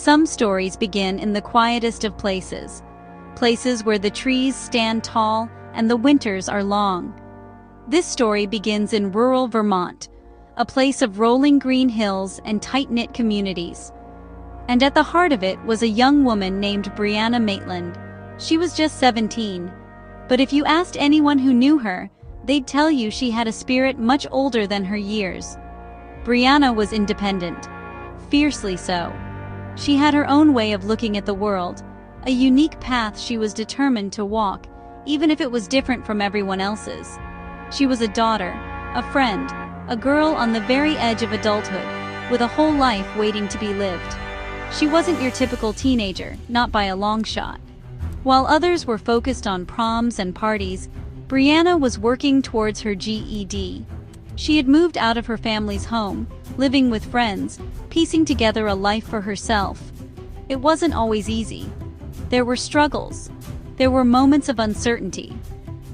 Some stories begin in the quietest of places, places where the trees stand tall and the winters are long. This story begins in rural Vermont, a place of rolling green hills and tight-knit communities. And at the heart of it was a young woman named Brianna Maitland. She was just 17, but if you asked anyone who knew her, they'd tell you she had a spirit much older than her years. Brianna was independent, fiercely so. She had her own way of looking at the world, a unique path she was determined to walk, even if it was different from everyone else's. She was a daughter, a friend, a girl on the very edge of adulthood, with a whole life waiting to be lived. She wasn't your typical teenager, not by a long shot. While others were focused on proms and parties, Brianna was working towards her GED. She had moved out of her family's home, living with friends, piecing together a life for herself. It wasn't always easy. There were struggles. There were moments of uncertainty.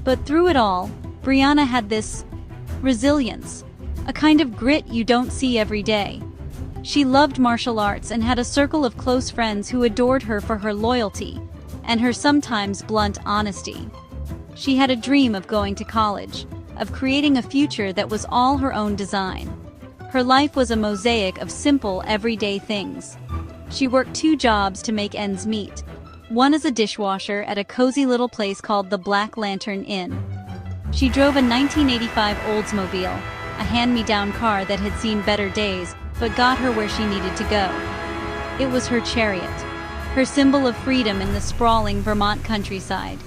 But through it all, Brianna had this resilience, a kind of grit you don't see every day. She loved martial arts and had a circle of close friends who adored her for her loyalty and her sometimes blunt honesty. She had a dream of going to college, of creating a future that was all her own design. Her life was a mosaic of simple, everyday things. She worked 2 jobs to make ends meet, one as a dishwasher at a cozy little place called the Black Lantern Inn. She drove a 1985 Oldsmobile, a hand-me-down car that had seen better days, but got her where she needed to go. It was her chariot, her symbol of freedom in the sprawling Vermont countryside.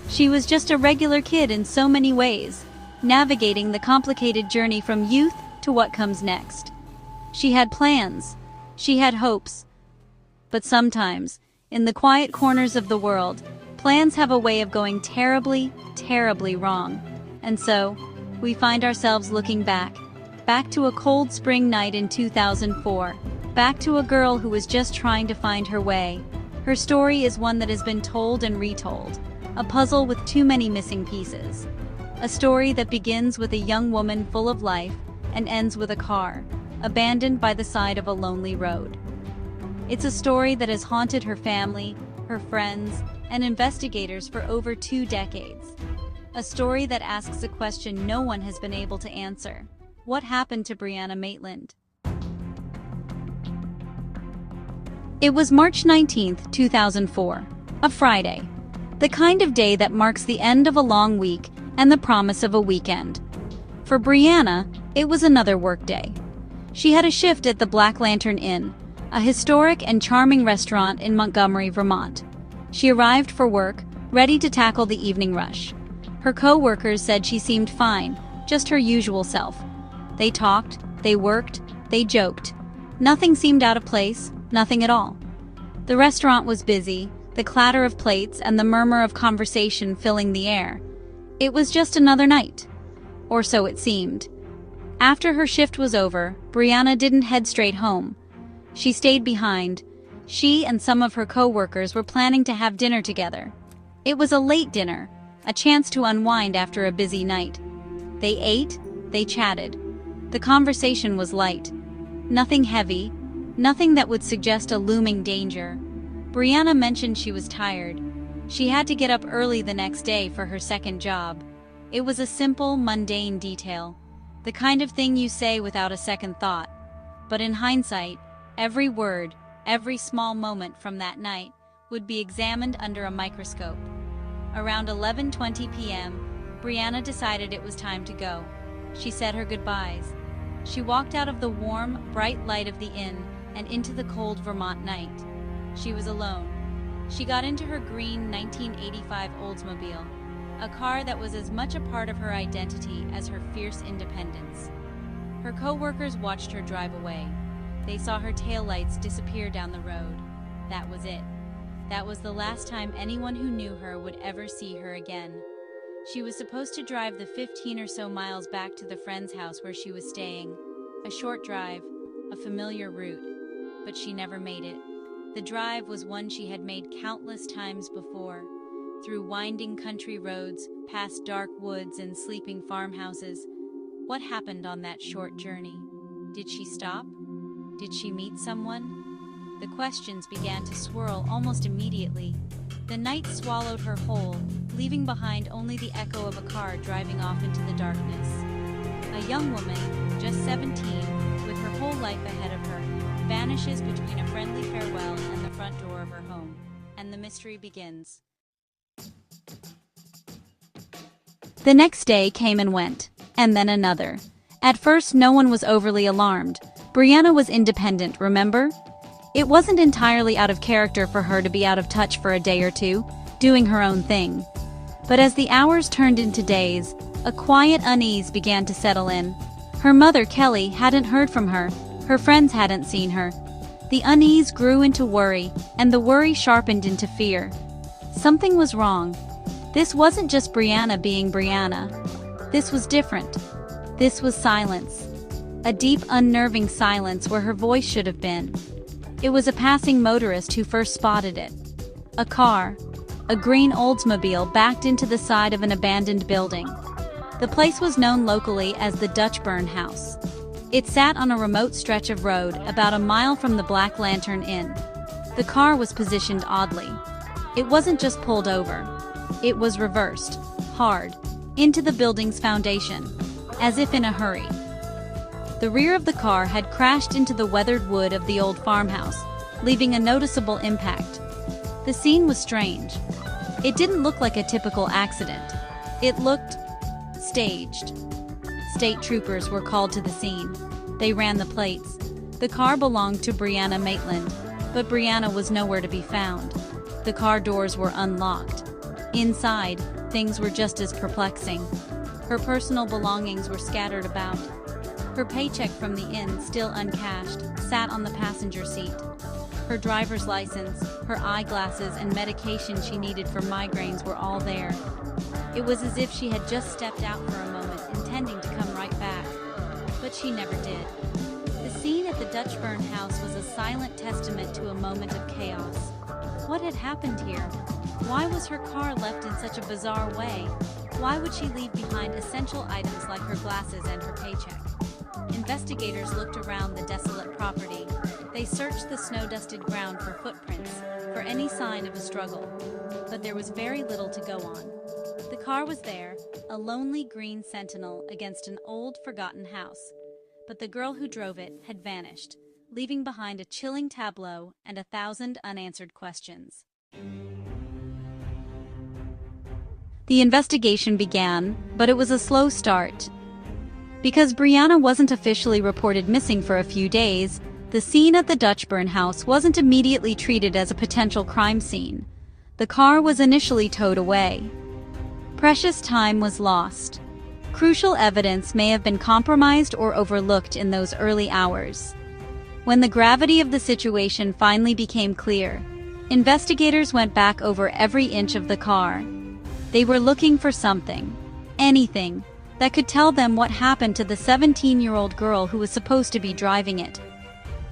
She was just a regular kid in so many ways, navigating the complicated journey from youth to what comes next. She had plans, she had hopes, but sometimes, in the quiet corners of the world, plans have a way of going terribly, terribly wrong. And so, we find ourselves looking back to a cold spring night in 2004, back to a girl who was just trying to find her way. Her story is one that has been told and retold, a puzzle with too many missing pieces. A story that begins with a young woman full of life and ends with a car, abandoned by the side of a lonely road. It's a story that has haunted her family, her friends, and investigators for over 2 decades. A story that asks a question no one has been able to answer. What happened to Brianna Maitland? It was March 19, 2004, a Friday. The kind of day that marks the end of a long week and the promise of a weekend. For Brianna, it was another workday. She had a shift at the Black Lantern Inn, a historic and charming restaurant in Montgomery, Vermont. She arrived for work, ready to tackle the evening rush. Her co-workers said she seemed fine, just her usual self. They talked, they worked, they joked. Nothing seemed out of place, nothing at all. The restaurant was busy, the clatter of plates and the murmur of conversation filling the air. It was just another night. Or so it seemed. After her shift was over, Brianna didn't head straight home. She stayed behind. She and some of her co-workers were planning to have dinner together. It was a late dinner, a chance to unwind after a busy night. They ate, they chatted. The conversation was light. Nothing heavy, nothing that would suggest a looming danger. Brianna mentioned she was tired. She had to get up early the next day for her second job. It was a simple, mundane detail, the kind of thing you say without a second thought. But in hindsight, every word, every small moment from that night would be examined under a microscope. Around 11:20 p.m., Brianna decided it was time to go. She said her goodbyes. She walked out of the warm, bright light of the inn and into the cold Vermont night. She was alone. She got into her green 1985 Oldsmobile, a car that was as much a part of her identity as her fierce independence. Her co-workers watched her drive away. They saw her taillights disappear down the road. That was it. That was the last time anyone who knew her would ever see her again. She was supposed to drive the 15 or so miles back to the friend's house where she was staying. A short drive, a familiar route, but she never made it. The drive was one she had made countless times before, through winding country roads, past dark woods and sleeping farmhouses. What happened on that short journey? Did she stop? Did she meet someone? the questions began to swirl almost immediately. The night swallowed her whole, leaving behind only the echo of a car driving off into the darkness. A young woman, just 17, with her whole life ahead of her, vanishes between a friendly farewell and the front door of her home, and the mystery begins. The next day came and went, and then another. At first, no one was overly alarmed. Brianna was independent, remember? It wasn't entirely out of character for her to be out of touch for a day or two, doing her own thing. But as the hours turned into days, a quiet unease began to settle in. Her mother, Kelly, hadn't heard from her. Her friends hadn't seen her. The unease grew into worry, and the worry sharpened into fear. Something was wrong. This wasn't just Brianna being Brianna. This was different. This was silence. A deep, unnerving silence where her voice should have been. It was a passing motorist who first spotted it. A car, a green Oldsmobile, backed into the side of an abandoned building. The place was known locally as the Dutchburn House. It sat on a remote stretch of road about a mile from the Black Lantern Inn. The car was positioned oddly. It wasn't just pulled over. It was reversed, hard, into the building's foundation, as if in a hurry. The rear of the car had crashed into the weathered wood of the old farmhouse, leaving a noticeable impact. The scene was strange. It didn't look like a typical accident. It looked staged. State troopers were called to the scene. They ran the plates. The car belonged to Brianna Maitland, but Brianna was nowhere to be found. The car doors were unlocked. Inside, things were just as perplexing. Her personal belongings were scattered about. Her paycheck from the inn, still uncashed, sat on the passenger seat. Her driver's license, her eyeglasses, and medication she needed for migraines were all there. It was as if she had just stepped out for a moment, intending to come right back. But she never did. The scene at the Dutchburn House was a silent testament to a moment of chaos. What had happened here? Why was her car left in such a bizarre way? Why would she leave behind essential items like her glasses and her paycheck? Investigators looked around the desolate property. They searched the snow-dusted ground for footprints, for any sign of a struggle. But there was very little to go on. The car was there, a lonely green sentinel against an old, forgotten house. But the girl who drove it had vanished, leaving behind a chilling tableau and 1,000 unanswered questions. The investigation began, but it was a slow start. Because Brianna wasn't officially reported missing for a few days, the scene at the Dutchburn House wasn't immediately treated as a potential crime scene. The car was initially towed away. Precious time was lost. Crucial evidence may have been compromised or overlooked in those early hours. When the gravity of the situation finally became clear, investigators went back over every inch of the car. They were looking for something, anything, that could tell them what happened to the 17-year-old girl who was supposed to be driving it.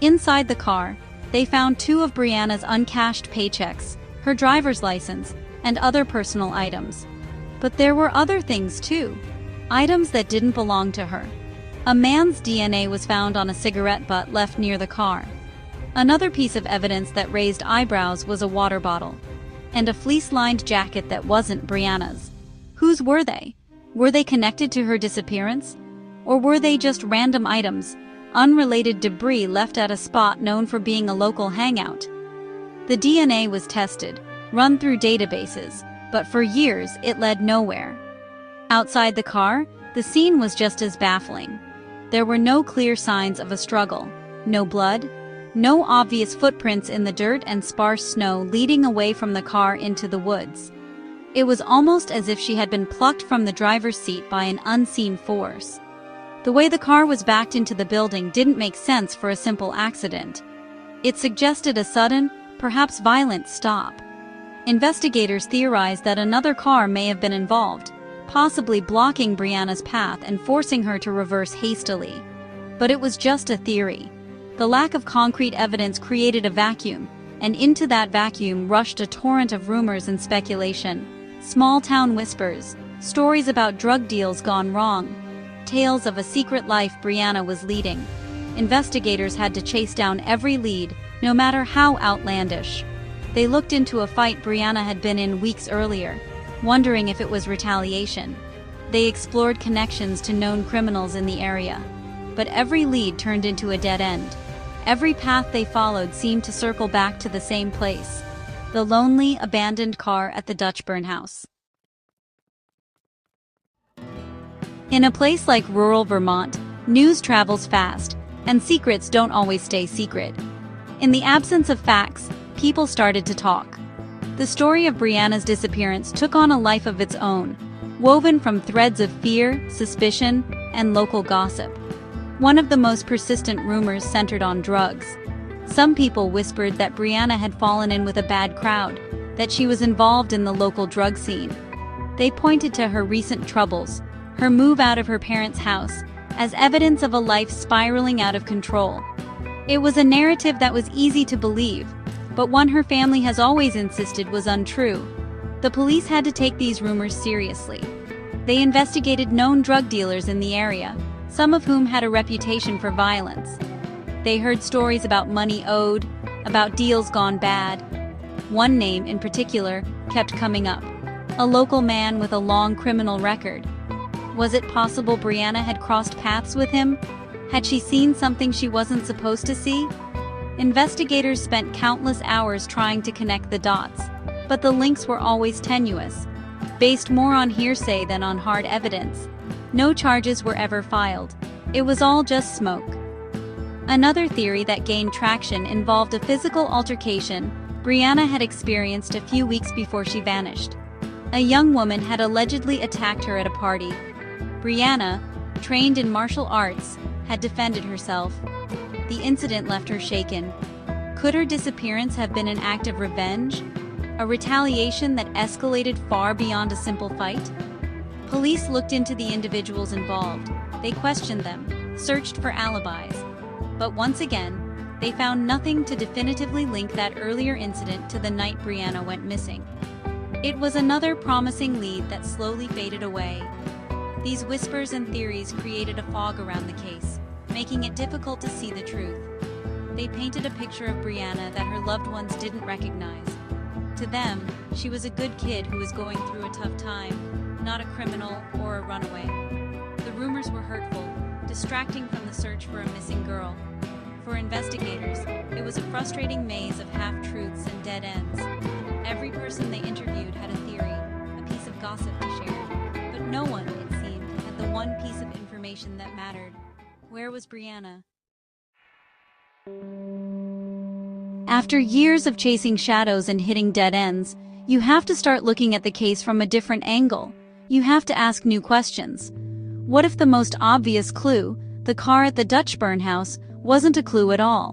Inside the car, they found 2 of Brianna's uncashed paychecks, her driver's license, and other personal items. But there were other things too, items that didn't belong to her. A man's DNA was found on a cigarette butt left near the car. Another piece of evidence that raised eyebrows was a water bottle, and a fleece-lined jacket that wasn't Brianna's. Whose were they? Were they connected to her disappearance? Or were they just random items, unrelated debris left at a spot known for being a local hangout? The DNA was tested, run through databases, but for years it led nowhere. Outside the car, the scene was just as baffling. There were no clear signs of a struggle, no blood, no obvious footprints in the dirt and sparse snow leading away from the car into the woods. It was almost as if she had been plucked from the driver's seat by an unseen force. The way the car was backed into the building didn't make sense for a simple accident. It suggested a sudden, perhaps violent stop. Investigators theorized that another car may have been involved, possibly blocking Brianna's path and forcing her to reverse hastily. But it was just a theory. The lack of concrete evidence created a vacuum, and into that vacuum rushed a torrent of rumors and speculation. Small-town whispers, stories about drug deals gone wrong, tales of a secret life Brianna was leading. Investigators had to chase down every lead, no matter how outlandish. They looked into a fight Brianna had been in weeks earlier, wondering if it was retaliation. They explored connections to known criminals in the area. But every lead turned into a dead end. Every path they followed seemed to circle back to the same place: the lonely, abandoned car at the Dutchburn House. In a place like rural Vermont, news travels fast, and secrets don't always stay secret. In the absence of facts, people started to talk. The story of Brianna's disappearance took on a life of its own, woven from threads of fear, suspicion, and local gossip. One of the most persistent rumors centered on drugs. Some people whispered that Brianna had fallen in with a bad crowd, that she was involved in the local drug scene. They pointed to her recent troubles, her move out of her parents' house, as evidence of a life spiraling out of control. It was a narrative that was easy to believe, but one her family has always insisted was untrue. The police had to take these rumors seriously. They investigated known drug dealers in the area, some of whom had a reputation for violence. They heard stories about money owed, about deals gone bad. One name in particular kept coming up: a local man with a long criminal record. Was it possible Brianna had crossed paths with him? Had she seen something she wasn't supposed to see? Investigators spent countless hours trying to connect the dots, but the links were always tenuous, based more on hearsay than on hard evidence. No charges were ever filed. It was all just smoke. Another theory that gained traction involved a physical altercation Brianna had experienced a few weeks before she vanished. A young woman had allegedly attacked her at a party. Brianna, trained in martial arts, had defended herself. The incident left her shaken. Could her disappearance have been an act of revenge? A retaliation that escalated far beyond a simple fight? Police looked into the individuals involved. They questioned them, searched for alibis. But once again, they found nothing to definitively link that earlier incident to the night Brianna went missing. It was another promising lead that slowly faded away. These whispers and theories created a fog around the case, making it difficult to see the truth. They painted a picture of Brianna that her loved ones didn't recognize. To them, she was a good kid who was going through a tough time, not a criminal or a runaway. The rumors were hurtful, distracting from the search for a missing girl. For investigators, it was a frustrating maze of half-truths and dead ends. Every person they interviewed had a theory, a piece of gossip to share, but no one, it seemed, had the one piece of information that mattered. Where was Brianna? After years of chasing shadows and hitting dead ends, you have to start looking at the case from a different angle. You have to ask new questions. What if the most obvious clue, the car at the Dutchburn House, wasn't a clue at all?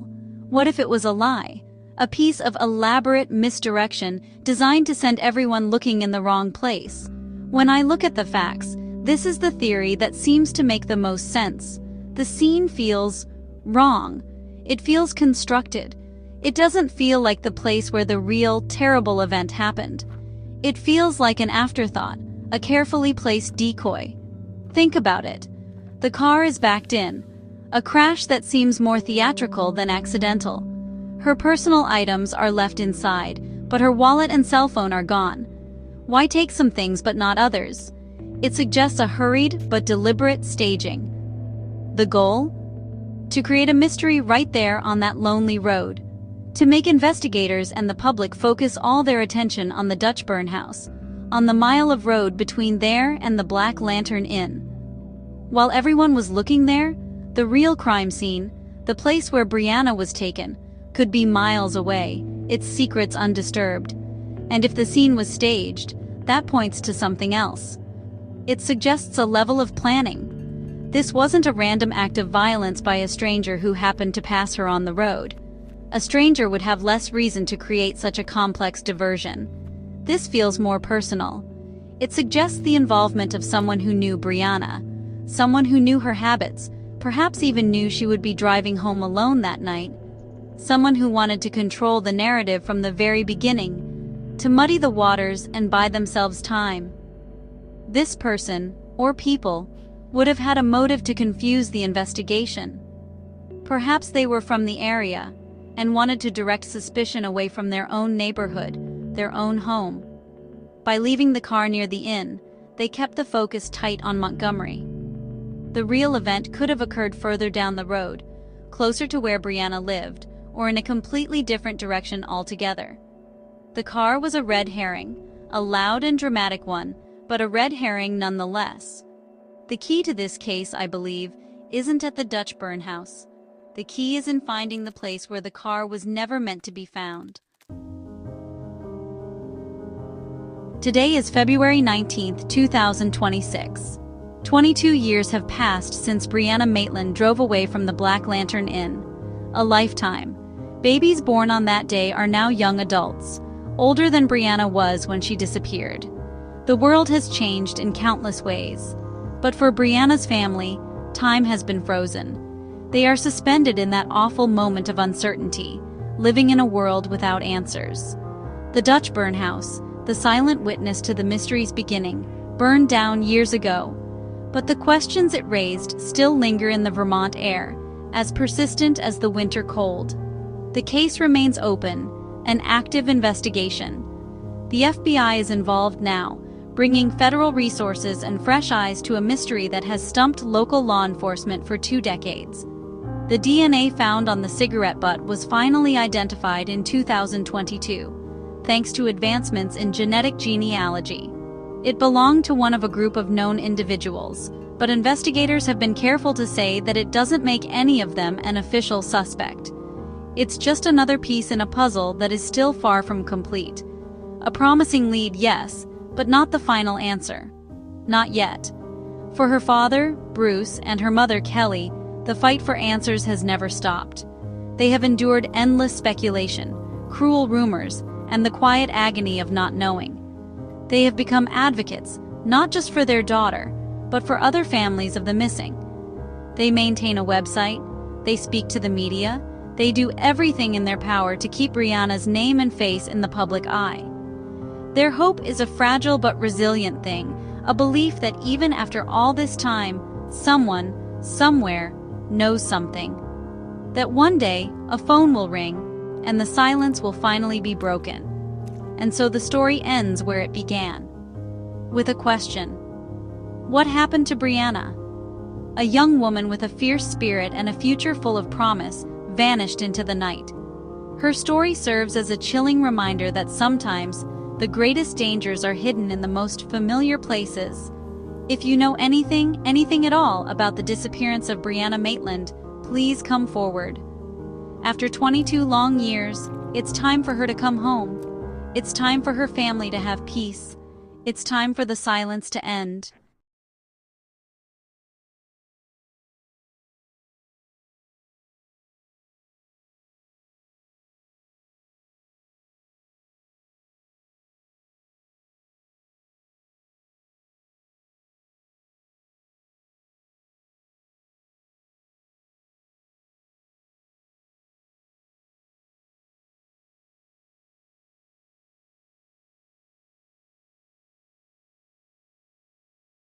What if it was a lie? A piece of elaborate misdirection designed to send everyone looking in the wrong place? When I look at the facts, this is the theory that seems to make the most sense. The scene feels wrong. It feels constructed. It doesn't feel like the place where the real, terrible event happened. It feels like an afterthought, a carefully placed decoy. Think about it. The car is backed in. A crash that seems more theatrical than accidental. Her personal items are left inside, but her wallet and cell phone are gone. Why take some things but not others? It suggests a hurried but deliberate staging. The goal? To create a mystery right there on that lonely road. To make investigators and the public focus all their attention on the Dutchburn House, on the mile of road between there and the Black Lantern Inn. While everyone was looking there, the real crime scene, the place where Brianna was taken, could be miles away, its secrets undisturbed. And if the scene was staged, that points to something else. It suggests a level of planning. This wasn't a random act of violence by a stranger who happened to pass her on the road. A stranger would have less reason to create such a complex diversion. This feels more personal. It suggests the involvement of someone who knew Brianna, someone who knew her habits, perhaps even knew she would be driving home alone that night. Someone who wanted to control the narrative from the very beginning, to muddy the waters and buy themselves time. This person, or people, would have had a motive to confuse the investigation. Perhaps they were from the area, and wanted to direct suspicion away from their own neighborhood, their own home. By leaving the car near the inn, they kept the focus tight on Montgomery. The real event could have occurred further down the road, closer to where Brianna lived, or in a completely different direction altogether. The car was a red herring, a loud and dramatic one, but a red herring nonetheless. The key to this case, I believe, isn't at the Dutchburn House. The key is in finding the place where the car was never meant to be found. Today is February 19, 2026. 22 years have passed since Brianna Maitland drove away from the Black Lantern Inn. A lifetime. Babies born on that day are now young adults, older than Brianna was when she disappeared. The world has changed in countless ways. But for Brianna's family, time has been frozen. They are suspended in that awful moment of uncertainty, living in a world without answers. The Dutchburn House, the silent witness to the mystery's beginning, burned down years ago. But the questions it raised still linger in the Vermont air, as persistent as the winter cold. The case remains open, an active investigation. The FBI is involved now, bringing federal resources and fresh eyes to a mystery that has stumped local law enforcement for 2 decades. The DNA found on the cigarette butt was finally identified in 2022, thanks to advancements in genetic genealogy. It belonged to one of a group of known individuals, but investigators have been careful to say that it doesn't make any of them an official suspect. It's just another piece in a puzzle that is still far from complete. A promising lead, yes, but not the final answer. Not yet. For her father, Bruce, and her mother, Kelly, the fight for answers has never stopped. They have endured endless speculation, cruel rumors, and the quiet agony of not knowing. They have become advocates, not just for their daughter, but for other families of the missing. They maintain a website, they speak to the media, they do everything in their power to keep Brianna's name and face in the public eye. Their hope is a fragile but resilient thing, a belief that even after all this time, someone, somewhere, knows something. That one day, a phone will ring, and the silence will finally be broken. And so the story ends where it began. With a question. What happened to Brianna? A young woman with a fierce spirit and a future full of promise vanished into the night. Her story serves as a chilling reminder that sometimes the greatest dangers are hidden in the most familiar places. If you know anything at all about the disappearance of Brianna Maitland, please come forward. After 22 long years, it's time for her to come home. It's time for her family to have peace. It's time for the silence to end.